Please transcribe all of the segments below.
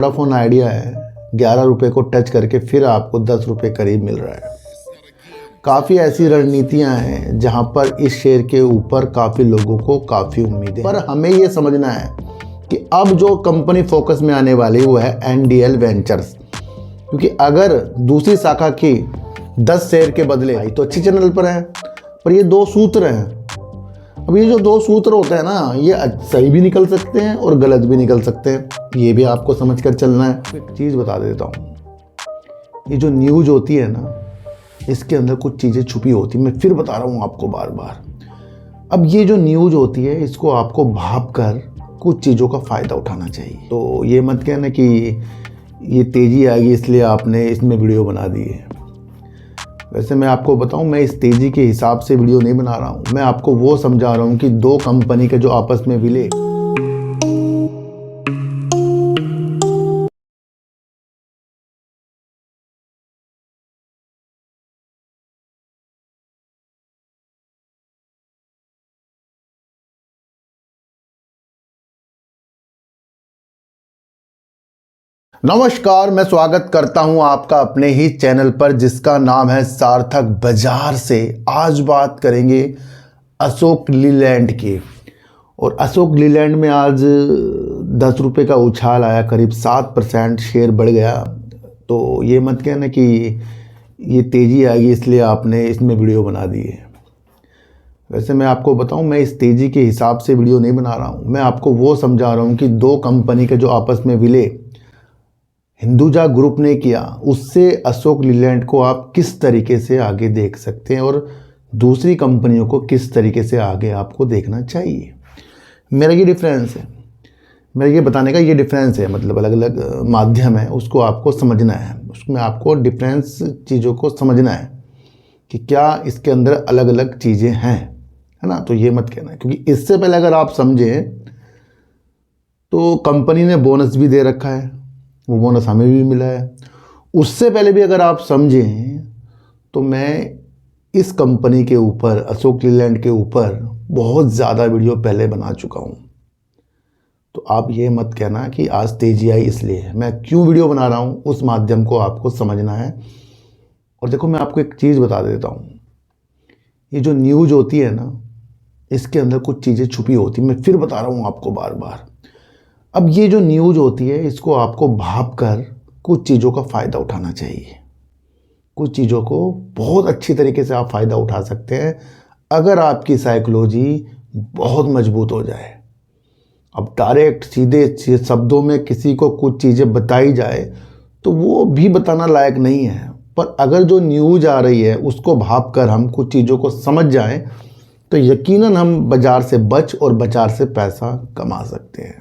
Vodafone idea है 11 रुपये को टच करके फिर आपको 10 रुपये करीब मिल रहा है। काफ़ी ऐसी रणनीतियां हैं जहां पर इस शेयर के ऊपर काफ़ी लोगों को काफ़ी उम्मीदें, पर हमें ये समझना है कि अब जो कंपनी फोकस में आने वाली वो है एनडीएल वेंचर्स, क्योंकि अगर दूसरी शाखा की 10 शेयर के बदले भाई तो अच्छी चैनल पर है, पर ये दो सूत्र हैं। अब ये जो दो सूत्र होते हैं ना, ये सही भी निकल सकते हैं और गलत भी निकल सकते हैं, ये भी आपको समझ कर चलना है। एक चीज़ बता देता हूँ, ये जो न्यूज़ होती है ना, इसके अंदर कुछ चीज़ें छुपी होती हैं। मैं फिर बता रहा हूँ आपको बार बार। अब ये जो न्यूज़ होती है इसको आपको भाप कर कुछ चीज़ों का फ़ायदा उठाना चाहिए। तो ये मत कहना कि ये तेज़ी आएगी इसलिए आपने इसमें वीडियो बना दी है। वैसे मैं आपको बताऊं, मैं इस तेज़ी के हिसाब से वीडियो नहीं बना रहा हूं। मैं आपको वो समझा रहा हूं कि दो कंपनी के जो आपस में विलय, नमस्कार, मैं स्वागत करता हूं आपका अपने ही चैनल पर जिसका नाम है सार्थक बाजार से। आज बात करेंगे अशोक लीलैंड की। और अशोक लीलैंड में आज 10 रुपये का उछाल आया, करीब 7% शेयर बढ़ गया। तो ये मत कहना कि ये तेज़ी आएगी इसलिए आपने इसमें वीडियो बना दी है। वैसे मैं आपको बताऊं, मैं इस तेज़ी के हिसाब से वीडियो नहीं बना रहा हूं। मैं आपको वो समझा रहा हूं कि दो कंपनी के जो आपस में विलय हिंदुजा ग्रुप ने किया, उससे अशोक लीलैंड को आप किस तरीके से आगे देख सकते हैं और दूसरी कंपनियों को किस तरीके से आगे आपको देखना चाहिए। मेरा ये डिफरेंस है, मेरा ये बताने का ये डिफरेंस है, मतलब अलग अलग माध्यम है, उसको आपको समझना है। उसमें आपको डिफरेंस चीज़ों को समझना है कि क्या इसके अंदर अलग अलग चीज़ें हैं, है ना। तो ये मत कहना, क्योंकि इससे पहले अगर आप समझें तो कंपनी ने बोनस भी दे रखा है, वो बोनस हमें भी मिला है। उससे पहले भी अगर आप समझें तो मैं इस कंपनी के ऊपर, अशोक लीलैंड के ऊपर बहुत ज़्यादा वीडियो पहले बना चुका हूँ। तो आप ये मत कहना कि आज तेज़ी आई इसलिए। मैं क्यों वीडियो बना रहा हूँ उस माध्यम को आपको समझना है। और देखो, मैं आपको एक चीज़ बता देता हूँ, ये जो न्यूज़ होती है ना, इसके अंदर कुछ चीज़ें छुपी होती हैं। मैं फिर बता रहा हूँ आपको बार बार। अब ये जो न्यूज़ होती है इसको आपको भाप कर कुछ चीज़ों का फ़ायदा उठाना चाहिए। कुछ चीज़ों को बहुत अच्छी तरीके से आप फ़ायदा उठा सकते हैं अगर आपकी साइकोलॉजी बहुत मजबूत हो जाए। अब डायरेक्ट सीधे शब्दों में किसी को कुछ चीज़ें बताई जाए तो वो भी बताना लायक नहीं है, पर अगर जो न्यूज़ आ रही है उसको भाप कर हम कुछ चीज़ों को समझ जाएं तो यकीनन हम बाज़ार से बच और बाज़ार से पैसा कमा सकते हैं।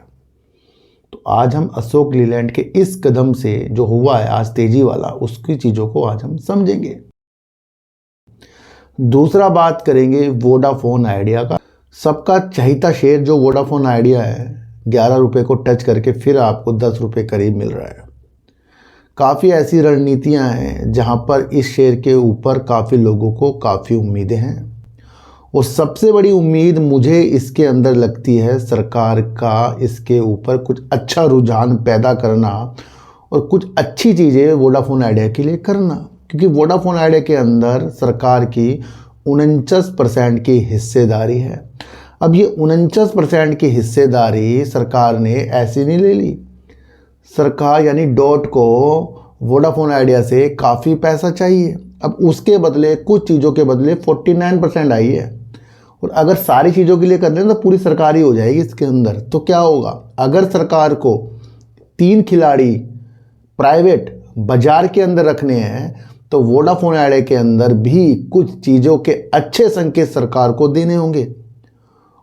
तो आज हम अशोक लीलैंड के इस कदम से जो हुआ है आज तेजी वाला, उसकी चीज़ों को आज हम समझेंगे। दूसरा बात करेंगे वोडाफोन आइडिया का। सबका चहीता शेयर जो वोडाफोन आइडिया है 11 रुपये को टच करके फिर आपको 10 रुपये करीब मिल रहा है। काफ़ी ऐसी रणनीतियां हैं जहां पर इस शेयर के ऊपर काफ़ी लोगों को काफ़ी उम्मीदें हैं। और सबसे बड़ी उम्मीद मुझे इसके अंदर लगती है सरकार का इसके ऊपर कुछ अच्छा रुझान पैदा करना और कुछ अच्छी चीज़ें वोडाफोन आइडिया के लिए करना, क्योंकि वोडाफोन आइडिया के अंदर सरकार की 49% की हिस्सेदारी है। अब ये 49% की हिस्सेदारी सरकार ने ऐसी नहीं ले ली। सरकार यानी डॉट को वोडाफोन आइडिया से काफ़ी पैसा चाहिए। अब उसके बदले कुछ चीज़ों के बदले 49% आई है। और अगर सारी चीज़ों के लिए कर लें तो पूरी सरकार ही हो जाएगी इसके अंदर। तो क्या होगा, अगर सरकार को 3 खिलाड़ी प्राइवेट बाजार के अंदर रखने हैं तो वोडाफोन आइडिया के अंदर भी कुछ चीज़ों के अच्छे संकेत सरकार को देने होंगे।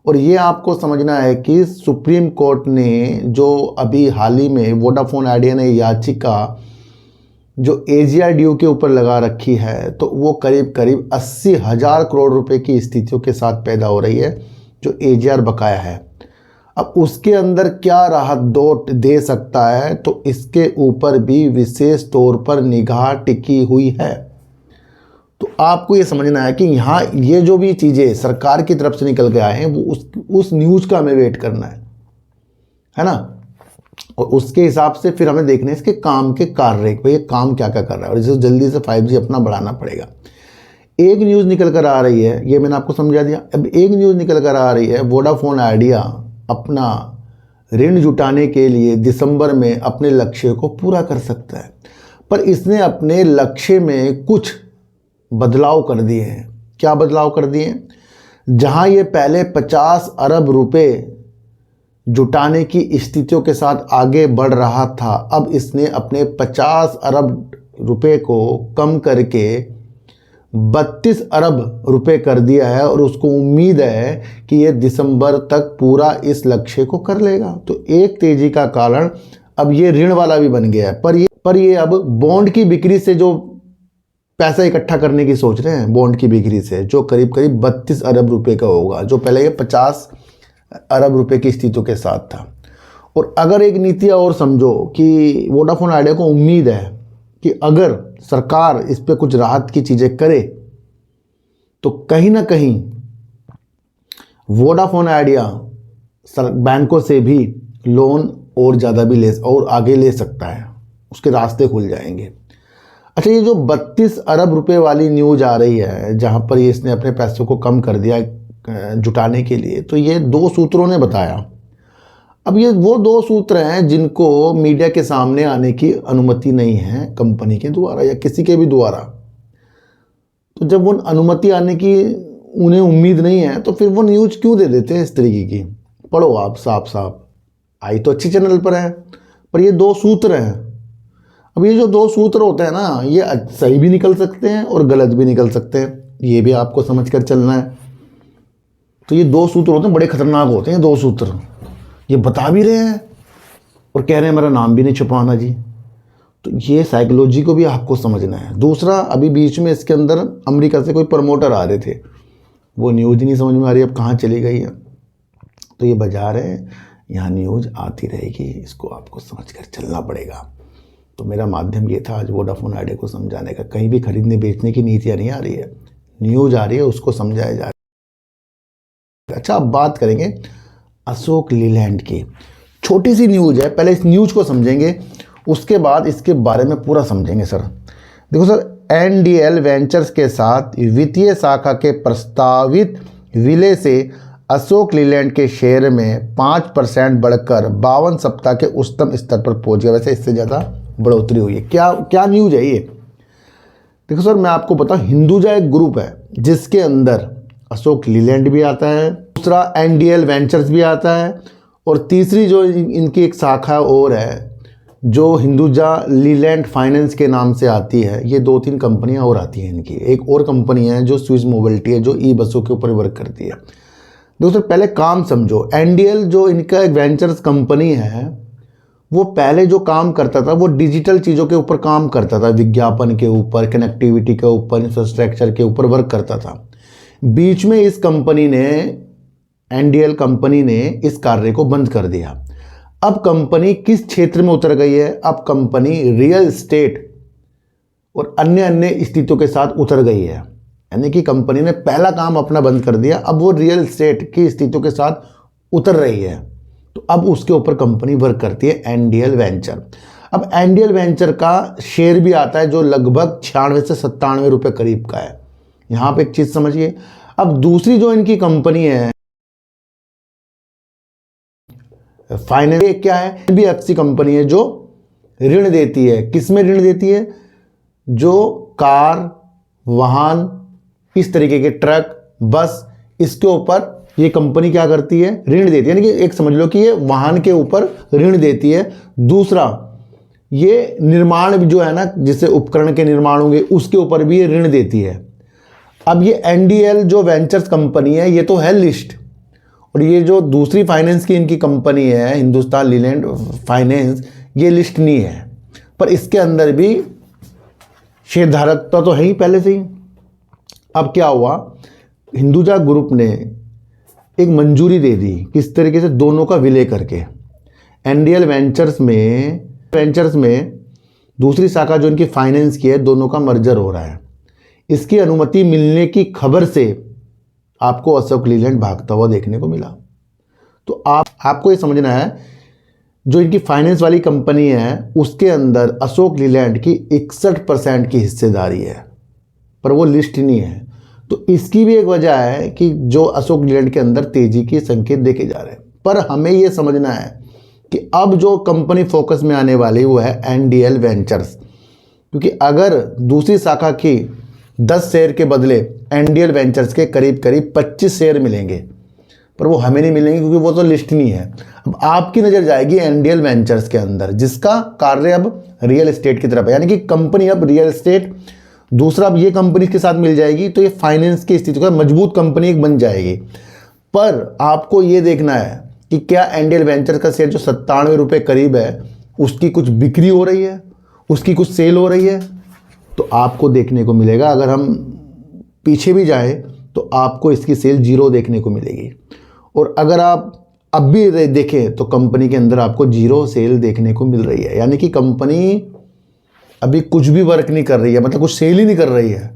और ये आपको समझना है कि सुप्रीम कोर्ट ने जो अभी हाल ही में वोडाफोन आइडिया ने याचिका जो एजीआर ड्यू के ऊपर लगा रखी है, तो वो करीब करीब 80,000 करोड़ रुपए की स्थितियों के साथ पैदा हो रही है जो एजीआर बकाया है। अब उसके अंदर क्या राहत दे सकता है, तो इसके ऊपर भी विशेष तौर पर निगाह टिकी हुई है। तो आपको ये समझना है कि यहाँ ये जो भी चीज़ें सरकार की तरफ से निकल के आए हैं वो उस न्यूज़ का हमें वेट करना है ना। और उसके हिसाब से फिर हमें देखना है इसके काम के कार्य, भाई ये काम क्या क्या कर रहा है, और इसे जल्दी से 5G अपना बढ़ाना पड़ेगा। एक न्यूज़ निकल कर आ रही है, ये मैंने आपको समझा दिया। अब एक न्यूज़ निकल कर आ रही है, वोडाफोन आइडिया अपना ऋण जुटाने के लिए दिसंबर में अपने लक्ष्य को पूरा कर सकता है, पर इसने अपने लक्ष्य में कुछ बदलाव कर दिए हैं। क्या बदलाव कर दिए हैं? जहां ये पहले 50 अरब रुपए जुटाने की स्थितियों के साथ आगे बढ़ रहा था, अब इसने अपने 50 अरब रुपए को कम करके 32 अरब रुपए कर दिया है, और उसको उम्मीद है कि ये दिसंबर तक पूरा इस लक्ष्य को कर लेगा। तो एक तेजी का कारण अब ये ऋण वाला भी बन गया है, पर ये अब बॉन्ड की बिक्री से जो पैसा इकट्ठा करने की सोच रहे हैं, बॉन्ड की बिक्री से, जो करीब करीब 32 अरब रुपए का होगा, जो पहले ये 50 अरब रुपए की स्थितियों के साथ था। और अगर एक नीति और समझो कि वोडाफोन आइडिया को उम्मीद है कि अगर सरकार इस पे कुछ राहत की चीज़ें करे तो कहीं ना कहीं वोडाफोन आइडिया बैंकों से भी लोन और ज़्यादा भी और आगे ले सकता है, उसके रास्ते खुल जाएंगे। अच्छा, ये जो 32 अरब रुपए वाली न्यूज़ आ रही है जहाँ पर ये इसने अपने पैसों को कम कर दिया जुटाने के लिए, तो ये 2 सूत्रों ने बताया। अब ये वो 2 सूत्र हैं जिनको मीडिया के सामने आने की अनुमति नहीं है कंपनी के द्वारा या किसी के भी द्वारा। तो जब वो अनुमति आने की उन्हें उम्मीद नहीं है तो फिर वो न्यूज़ क्यों दे देते हैं इस तरीके की? पढ़ो आप साफ साफ, आई तो अच्छी चैनल पर है, पर ये 2 सूत्र हैं। अब ये जो 2 सूत्र होते हैं ना, ये सही भी निकल सकते हैं और गलत भी निकल सकते हैं, ये भी आपको समझ कर चलना है। तो ये 2 सूत्र होते हैं, बड़े खतरनाक होते हैं 2 सूत्र। ये बता भी रहे हैं और कह रहे हैं मेरा नाम भी नहीं छुपाना जी। तो ये साइकोलॉजी को भी आपको समझना है। दूसरा, अभी बीच में इसके अंदर अमेरिका से कोई प्रमोटर आ रहे थे, वो न्यूज़ नहीं समझ में आ रही अब कहाँ चली गई है। तो ये बाजार है, यहाँ न्यूज़ आती रहेगी, इसको आपको समझ कर चलना पड़ेगा। तो मेरा माध्यम ये था आज वोडाफोन आइडिया को समझाने का। कहीं भी खरीदने बेचने की नीतियाँ नहीं आ रही है, न्यूज़ आ रही है, उसको समझाया जा रहा है। अच्छा, अब बात करेंगे अशोक लीलैंड की। छोटी सी न्यूज़ है, पहले इस न्यूज़ को समझेंगे, उसके बाद इसके बारे में पूरा समझेंगे। सर देखो सर, एनडीएल वेंचर्स के साथ वित्तीय शाखा के प्रस्तावित विलय से अशोक लीलैंड के शेयर में 5% बढ़कर 52 सप्ताह के उच्चतम स्तर पर पहुंच गया। वैसे इससे ज़्यादा बढ़ोतरी हुई है। क्या न्यूज़ है ये? देखो सर, मैं आपको बताऊं, हिंदुजा एक ग्रुप है जिसके अंदर अशोक लीलैंड भी आता है, दूसरा एनडीएल वेंचर्स भी आता है, और तीसरी जो इनकी एक शाखा और है जो हिंदुजा लीलैंड फाइनेंस के नाम से आती है। ये 2-3 कंपनियां और आती हैं इनकी। एक और कंपनी है जो स्विस मोबिलिटी है, जो ई बसों के ऊपर वर्क करती है। दोस्तों पहले काम समझो। एनडीएल जो इनका एक वेंचर्स कंपनी है, वो पहले जो काम करता था वो डिजिटल चीज़ों के ऊपर काम करता था, विज्ञापन के ऊपर, कनेक्टिविटी के ऊपर, इंफ्रास्ट्रक्चर के ऊपर वर्क करता था। बीच में इस कंपनी ने, एनडीएल कंपनी ने इस कार्य को बंद कर दिया। अब कंपनी किस क्षेत्र में उतर गई है? अब कंपनी रियल एस्टेट और अन्य स्थितियों के साथ उतर गई है। यानी कि कंपनी ने पहला काम अपना बंद कर दिया, अब वो रियल एस्टेट की स्थितियों के साथ उतर रही है। तो अब उसके ऊपर कंपनी वर्क करती है एनडीएल वेंचर। अब एनडीएल वेंचर का शेयर भी आता है जो लगभग 96 से 97 रुपये करीब का है। यहाँ पे एक चीज़ समझिए। अब दूसरी जो इनकी कंपनी है फाइनेंस, क्या है? एनबीएफसी कंपनी है जो ऋण देती है। किसमें ऋण देती है? जो कार, वाहन, इस तरीके के ट्रक, बस, इसके ऊपर ये कंपनी क्या करती है? ऋण देती है। यानी कि एक समझ लो कि ये वाहन के ऊपर ऋण देती है। दूसरा, ये निर्माण जो है ना, जिससे उपकरण के निर्माण होंगे, उसके ऊपर भी ये ऋण देती है। अब ये एनडीएल जो वेंचर्स कंपनी है, ये तो है लिस्ट, और ये जो दूसरी फाइनेंस की इनकी कंपनी है हिंदुस्तान लीलैंड फाइनेंस, ये लिस्ट नहीं है, पर इसके अंदर भी शेयरधारक तो है ही पहले से ही। अब क्या हुआ, हिंदुजा ग्रुप ने एक मंजूरी दे दी, किस तरीके से? दोनों का विलय करके। एनडीएल वेंचर्स में दूसरी शाखा जो इनकी फाइनेंस की है, दोनों का मर्जर हो रहा है। इसकी अनुमति मिलने की खबर से आपको अशोक लीलैंड भागता हुआ देखने को मिला। तो आपको ये समझना है, जो इनकी फाइनेंस वाली कंपनी है उसके अंदर अशोक लीलैंड की 61% की हिस्सेदारी है, पर वो लिस्ट नहीं है। तो इसकी भी एक वजह है कि जो अशोक लीलैंड के अंदर तेजी के संकेत देखे जा रहे हैं। पर हमें ये समझना है कि अब जो कंपनी फोकस में आने वाली वो है एनडीएल वेंचर्स, क्योंकि अगर दूसरी शाखा की 10 शेयर के बदले एनडीएल वेंचर्स के करीब करीब 25 शेयर मिलेंगे, पर वो हमें नहीं मिलेंगे क्योंकि वो तो लिस्ट नहीं है। अब आपकी नज़र जाएगी एनडीएल वेंचर्स के अंदर, जिसका कार्य अब रियल एस्टेट की तरफ है, यानी कि कंपनी अब रियल एस्टेट, दूसरा अब ये कंपनी के साथ मिल जाएगी तो ये फाइनेंस की स्थिति का मजबूत कंपनी एक बन जाएगी। पर आपको ये देखना है कि क्या एनडीएल वेंचर्स का शेयर जो 97 रुपये करीब है उसकी कुछ बिक्री हो रही है, उसकी कुछ सेल हो रही है, तो आपको देखने को मिलेगा। अगर हम पीछे भी जाएं तो आपको इसकी सेल 0 देखने को मिलेगी, और अगर आप अब भी देखें तो कंपनी के अंदर आपको 0 सेल देखने को मिल रही है, यानी कि कंपनी अभी कुछ भी वर्क नहीं कर रही है, मतलब कुछ सेल ही नहीं कर रही है।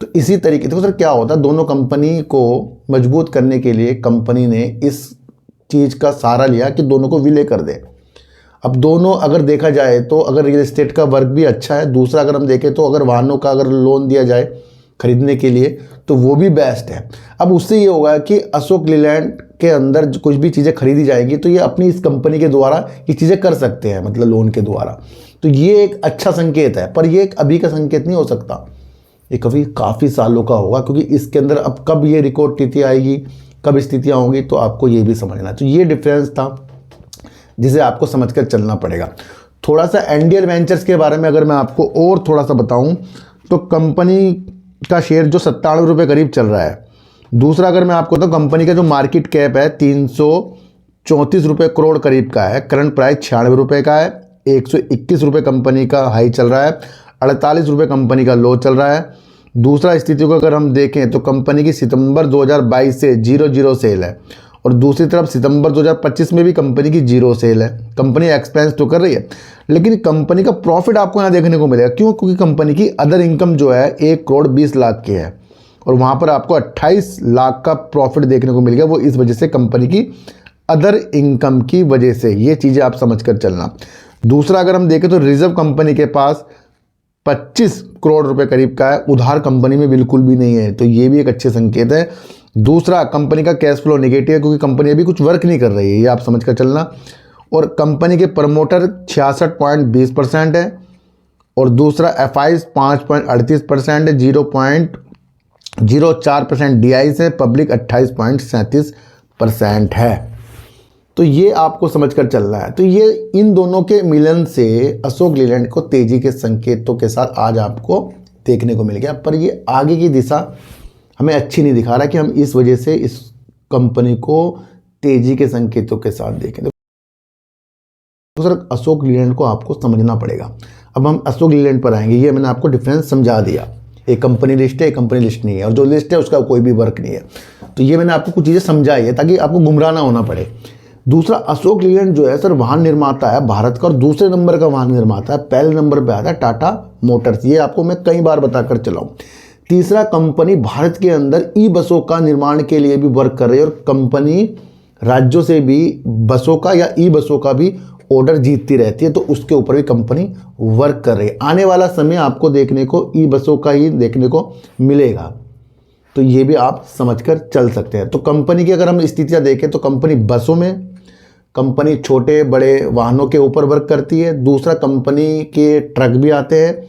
तो इसी तरीके से सर क्या होता है, दोनों कंपनी को मजबूत करने के लिए कंपनी ने इस चीज़ का सहारा लिया कि दोनों को विलय कर दे। अब दोनों अगर देखा जाए तो अगर रियल एस्टेट का वर्क भी अच्छा है, दूसरा अगर हम देखें तो अगर वाहनों का अगर लोन दिया जाए खरीदने के लिए तो वो भी बेस्ट है। अब उससे ये होगा कि अशोक लीलैंड के अंदर कुछ भी चीज़ें खरीदी जाएंगी तो ये अपनी इस कंपनी के द्वारा ये चीज़ें कर सकते हैं, मतलब लोन के द्वारा। तो ये एक अच्छा संकेत है, पर ये एक अभी का संकेत नहीं हो सकता, ये कभी काफ़ी सालों का होगा, क्योंकि इसके अंदर अब कब ये रिकॉर्ड स्थिति आएगी, कब स्थितियाँ होंगी, तो आपको ये भी समझना है। तो ये डिफरेंस था जिसे आपको समझकर चलना पड़ेगा। थोड़ा सा एनडीएल वेंचर्स के बारे में अगर मैं आपको और थोड़ा सा बताऊं तो कंपनी का शेयर जो 97 रुपये करीब चल रहा है। दूसरा अगर मैं आपको तो कंपनी का जो मार्केट कैप है 334 रुपये करोड़ करीब का है, करंट प्राइस 96 रुपये का है, 121 रुपये कंपनी का हाई चल रहा है, 48 रुपये कंपनी का लो चल रहा है। दूसरा स्थिति को अगर हम देखें तो कंपनी की सितंबर 2022 से 0 सेल है, और दूसरी तरफ सितंबर 2025 में भी कंपनी की 0 सेल है। कंपनी एक्सपेंस तो कर रही है, लेकिन कंपनी का प्रॉफिट आपको यहाँ देखने को मिलेगा। क्यों? क्योंकि कंपनी की अदर इनकम जो है 1 करोड़ 20 लाख की है, और वहाँ पर आपको 28 लाख का प्रॉफिट देखने को मिलेगा। वो इस वजह से कंपनी की अदर इनकम की वजह से, ये चीज़ें आप समझ कर चलना। दूसरा अगर हम देखें तो रिजर्व कंपनी के पास 25 करोड़ रुपए करीब का है, उधार कंपनी में बिल्कुल भी नहीं है, तो ये भी एक अच्छे संकेत है। दूसरा कंपनी का कैश फ्लो नेगेटिव है, क्योंकि कंपनी अभी कुछ वर्क नहीं कर रही है, ये आप समझ कर चलना। और कंपनी के प्रमोटर 66.20% है, और दूसरा एफआईज 5.38% है, 0.04% डीआईज है, पब्लिक 28.37% है। तो ये आपको समझकर चलना है। तो ये इन दोनों के मिलन से अशोक लीलैंड को तेजी के संकेतों के साथ आज आपको देखने को मिल गया, पर ये आगे की दिशा हमें अच्छी नहीं दिखा रहा कि हम इस वजह से इस कंपनी को तेजी के संकेतों के साथ देखें। तो सर अशोक लीलैंड को आपको समझना पड़ेगा। अब हम अशोक लीलैंड पर आएंगे, ये मैंने आपको डिफरेंस समझा दिया। एक कंपनी लिस्ट है, एक कंपनी लिस्ट नहीं है, और जो लिस्ट है उसका कोई भी वर्क नहीं है। तो ये मैंने आपको कुछ चीज़ें समझाई है ताकि आपको गुमराह ना होना पड़े। दूसरा अशोक लीलैंड जो है सर वाहन निर्माता है भारत का, और दूसरे नंबर का वाहन निर्माता है, पहले नंबर पे आता है टाटा मोटर्स, ये आपको मैं कई बार बताकर चला हूँ। तीसरा कंपनी भारत के अंदर ई बसों का निर्माण के लिए भी वर्क कर रही है, और कंपनी राज्यों से भी बसों का या ई बसों का भी ऑर्डर जीतती रहती है, तो उसके ऊपर भी कंपनी वर्क कर रही है। आने वाला समय आपको देखने को ई बसों का ही देखने को मिलेगा, तो ये भी आप समझकर चल सकते हैं। तो कंपनी की अगर हम स्थितियाँ देखें तो कंपनी बसों में, कंपनी छोटे बड़े वाहनों के ऊपर वर्क करती है। दूसरा कंपनी के ट्रक भी आते हैं,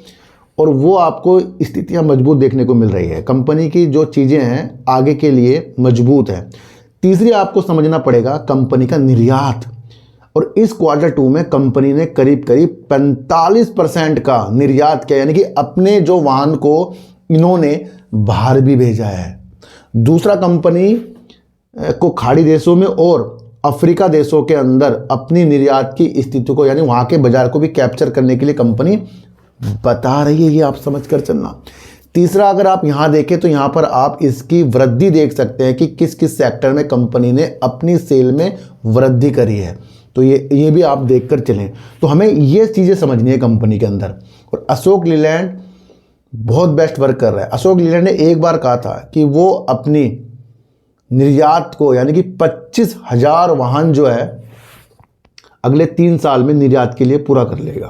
और वो आपको स्थितियां मजबूत देखने को मिल रही है। कंपनी की जो चीज़ें हैं आगे के लिए मजबूत है। तीसरी आपको समझना पड़ेगा कंपनी का निर्यात, और इस Q2 में कंपनी ने करीब करीब 45% का निर्यात किया, यानी कि अपने जो वाहन को इन्होंने बाहर भी भेजा है। दूसरा कंपनी को खाड़ी देशों में और अफ्रीका देशों के अंदर अपनी निर्यात की स्थिति को, यानी वहाँ के बाजार को भी कैप्चर करने के लिए कंपनी बता रही है, ये आप समझ कर चलना। तीसरा अगर आप यहाँ देखें तो यहाँ पर आप इसकी वृद्धि देख सकते हैं कि किस किस सेक्टर में कंपनी ने अपनी सेल में वृद्धि करी है, तो ये भी आप देखकर चलें। तो हमें ये चीज़ें समझनी है कंपनी के अंदर। और अशोक लीलैंड बहुत बेस्ट वर्क कर रहा है। अशोक लीलैंड ने एक बार कहा था कि वो अपनी निर्यात को, यानी कि 25,000 वाहन जो है अगले 3 साल में निर्यात के लिए पूरा कर लेगा।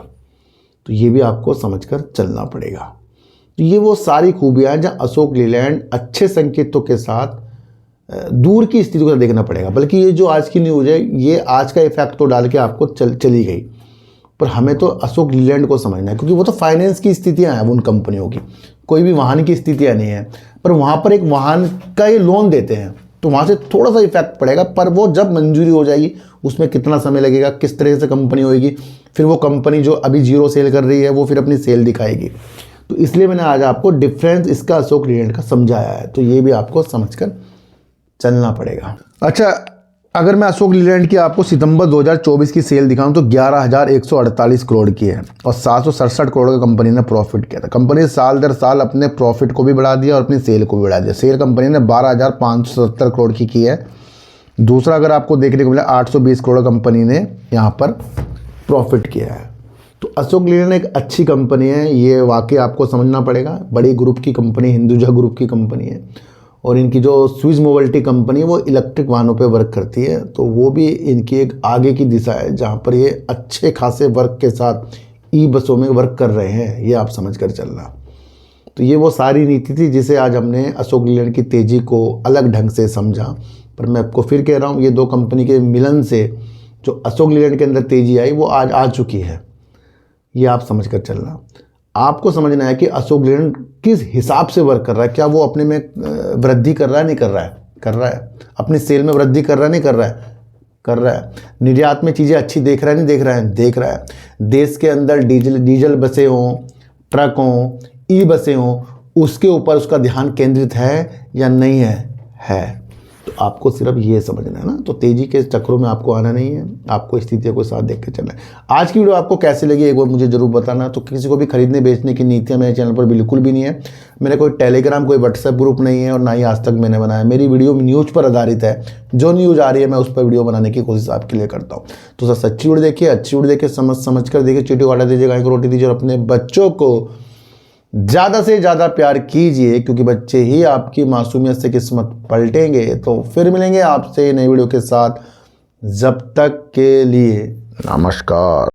तो ये भी आपको समझकर चलना पड़ेगा। तो ये वो सारी खूबियाँ हैं जहाँ अशोक लीलैंड अच्छे संकेतों के साथ दूर की स्थिति को देखना पड़ेगा। बल्कि ये जो आज की न्यूज़ है ये आज का इफेक्ट तो डाल के आपको चली गई, पर हमें तो अशोक लीलैंड को समझना है, क्योंकि वो तो फाइनेंस की स्थितियाँ हैं उन कंपनियों की, कोई भी वाहन की स्थितियाँ नहीं है। पर वहाँ पर एक वाहन का ये लोन देते हैं तो वहाँ से थोड़ा सा इफेक्ट पड़ेगा, पर वो जब मंजूरी हो जाएगी उसमें कितना समय लगेगा, किस तरह से कंपनी होएगी, फिर वो कंपनी जो अभी 0 सेल कर रही है वो फिर अपनी सेल दिखाएगी। तो इसलिए मैंने आज आपको डिफरेंस इसका अशोक लीलैंड का समझाया है, तो ये भी आपको समझकर चलना पड़ेगा। अच्छा, अगर मैं अशोक लीलैंड की आपको सितंबर 2024 की सेल दिखाऊं तो 11,148 करोड़ की है और 767 करोड़ का कंपनी ने प्रॉफिट किया था। कंपनी साल दर साल अपने प्रॉफिट को भी बढ़ा दिया और अपनी सेल को भी बढ़ा दिया। सेल कंपनी ने 12,570 करोड़ की है। दूसरा अगर आपको देखने को मिला 820 करोड़ कंपनी ने यहाँ पर प्रॉफिट किया है। तो अशोक लीलैंड एक अच्छी कंपनी है, ये वाकई आपको समझना पड़ेगा। बड़ी ग्रुप की कंपनी, हिंदुजा ग्रुप की कंपनी है और इनकी जो स्विस मोबिलिटी कंपनी है वो इलेक्ट्रिक वाहनों पे वर्क करती है। तो वो भी इनकी एक आगे की दिशा है जहाँ पर ये अच्छे खासे वर्क के साथ ई बसों में वर्क कर रहे हैं, ये आप समझ कर चलना। तो ये वो सारी नीति थी जिसे आज हमने अशोक लीलैंड की तेज़ी को अलग ढंग से समझा। पर मैं आपको फिर कह रहा हूँ, ये 2 कंपनी के मिलन से जो अशोक लीलैंड के अंदर तेज़ी आई वो आज आ चुकी है, ये आप समझ कर चलना। आपको समझना है कि अशोक लीलैंड किस हिसाब से वर्क कर रहा है। क्या वो अपने में वृद्धि कर रहा है, नहीं कर रहा है? कर रहा है। अपनी सेल में वृद्धि कर रहा है, नहीं कर रहा है? कर रहा है। निर्यात में चीज़ें अच्छी देख रहा है, नहीं देख रहा है? देख रहा है। देश के अंदर डीजल बसें हों, ट्रक हों, ई बसें हों, उसके ऊपर उसका ध्यान केंद्रित है या नहीं है? है। तो आपको सिर्फ ये समझना है ना। तो तेज़ी के चक्रों में आपको आना नहीं है, आपको स्थितियों को साथ देख के चलना है। आज की वीडियो आपको कैसी लगी एक बार मुझे ज़रूर बताना। तो किसी को भी खरीदने बेचने की नीतियाँ मेरे चैनल पर बिल्कुल भी नहीं है। मेरा कोई टेलीग्राम, कोई व्हाट्सएप ग्रुप नहीं है और ना ही आज तक मैंने बनाया। मेरी वीडियो न्यूज़ पर आधारित है, जो न्यूज़ आ रही है मैं उस पर वीडियो बनाने की कोशिश आपके लिए करता हूँ। तो सर सच्ची वीडियो देखिए, अच्छी वीडियो देखिए, समझ कर देखिए, चीटी को आटा दीजिए, गाय को रोटी दीजिए और अपने बच्चों को ज़्यादा से ज़्यादा प्यार कीजिए, क्योंकि बच्चे ही आपकी मासूमियत से किस्मत पलटेंगे। तो फिर मिलेंगे आपसे नई वीडियो के साथ, जब तक के लिए नमस्कार।